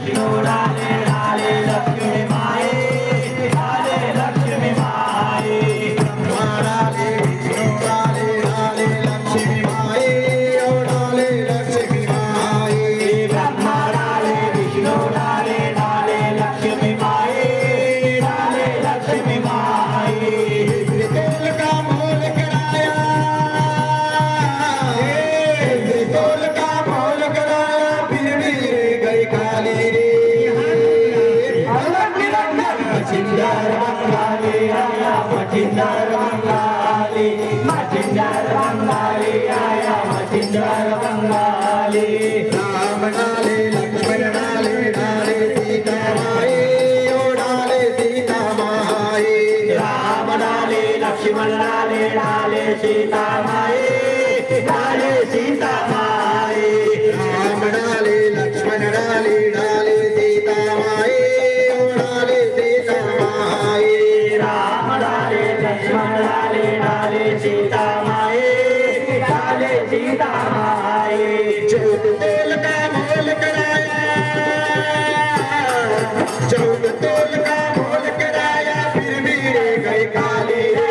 विष्णु डाले डाले लक्ष्मी माए डाले लक्ष्मी माए ब्रह्मा डाले विष्णु डाले डाले लक्ष्मी माए डाले लक्ष्मी माए ब्रह्मा डाले विष्णु डाले डाले लक्ष्मी माए डाले लक्ष्मी माए त्रिकोल का मोल कराया त्रिकोल का मोल कराया फिर भी गई काली रे मचिंदर बंगाली आया मचिंदर बंगाली मचिंदर बंगाली आया मचिंदर बंगाली राम डाले लक्ष्मण डाले डाले सीता माए ओ डाले सीता माए राम डाले लक्ष्मण डाले डाले सीता माए डाले सीता माए राम डाले लक्ष्मण डाले डाले सीता माए ओ डाले सीता माए राम डाले लक्ष्मण डाले डाले सीता माए डाले सीता माए चौथ तोल का मोल कराया चौथ तोल का मोल कराया फिर भी गई काली रे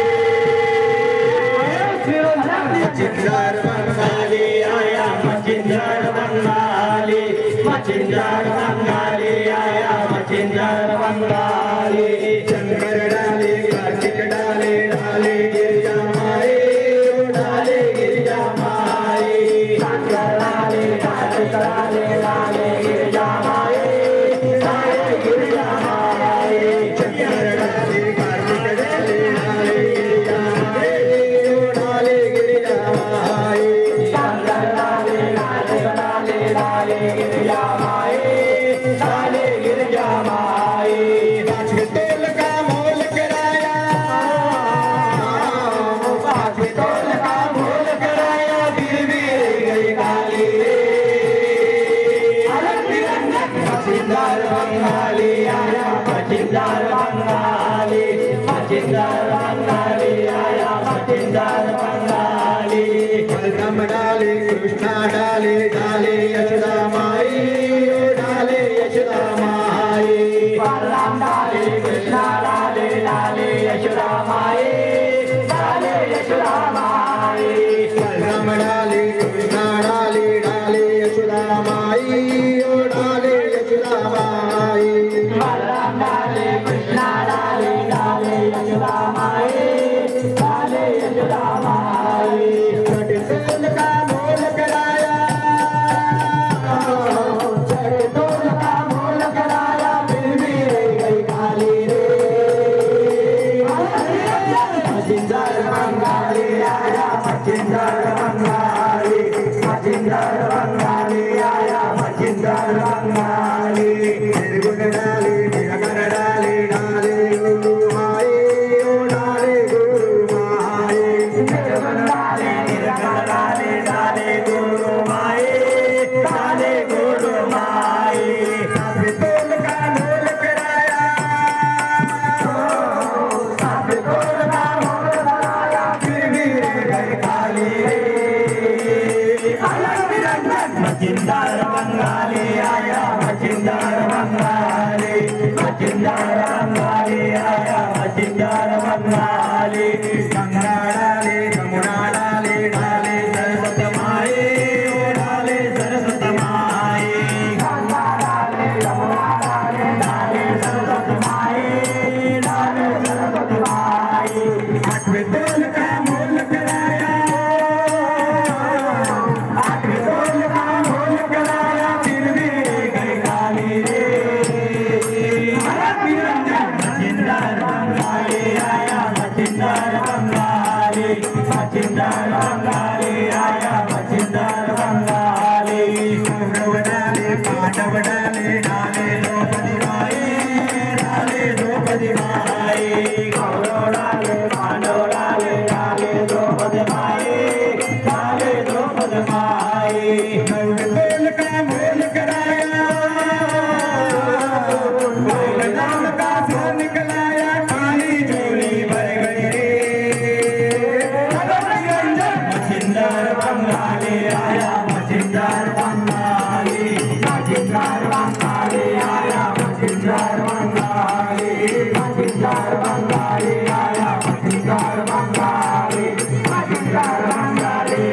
मचिंदर बंगाली आया मचिंदर बंगाली मचिंदर बंगाली आया मचिंदर बंगाली शंकर डाले कार्तिक डाले डाले गिरिजा माए ओ डाले गिरिजा माए शंकर डाले कार्तिक डाले डाले गिरिजा माए डाले गिरिजा माए शंकर डाले कार्तिक डाले डाले गिरिजा माए ओ डाले गिरिजा माए शंकर डाले कार्तिक डाले डाले गिरिजा माए डाले गिरिजा माए पांचवे तोल का मोल कराया पांचवे तोल का मोल कराया फिर भी गई काली रे मचिंदर बंगाली आया मचिंदर बंगाली मचिंदर बंगाली आया मचिंदर बंगाली बलराम डाले कृष्णा डाले डाले यशोदा माई ओ डाले यशोदा माई बलराम डाले कृष्णा डाले डाले यशोदा माई डाले यशोदा माई बलराम डाले कृष्णा डाले डाले यशोदा माई ओ डाले यशोदा माई बलराम डाले कृष्णा डाले डाले यशोदा माई डाले यशोदा माई छठ तोल का मोल कराया छठ तोल का मोल कराया फिर भी गई काली रे मचिंदर बंगाली आया मचिंदर बंगाली मचिंदर बंगाली आया मचिंदर बंगाली निर्गुण डाले निरगुण डाले डाले गुरु माए ओ डाले गुरु माए निर्गुण डाले निरगुण डाले डाले गुरु माए डाले गुरु माए सातवें तोल का मोल कराया सातवें तोल का मोल कराया फिर भी गई काली रे मचिंदर बंगाली आया मचिंदर बंगाली मचिंदर बंगाली आया मचिंदर बंगाली गंगा डाले यमुना डाले डाले सरस्वत माए ओ डाले सरस्वत माए गंगा डाले यमुना डाले डाले सरस्वत माए डाले सरस्वत माए आठवें तोल का मोल कराया आठवें तोल का मोल कराया फिर भी गई काली रे मचिंदर बंगाली आया मचिंदर बंगाली मचिंदर बंगाली आया मचिंदर बंगाली कौरव डाले पांडव डाले डाले द्रौपदी माई डाले द्रौपदी माई कौरव डाले पांडव डाले डाले द्रौपदी माई डाले द्रौपदी माई तोल का मोल कराया नाम का सोन निकलाया काली जोड़ी भर गई रे मचिंदर बंगाली आया Machindar Bengali Machindar Bengali Bangale, Bangale, Bangale,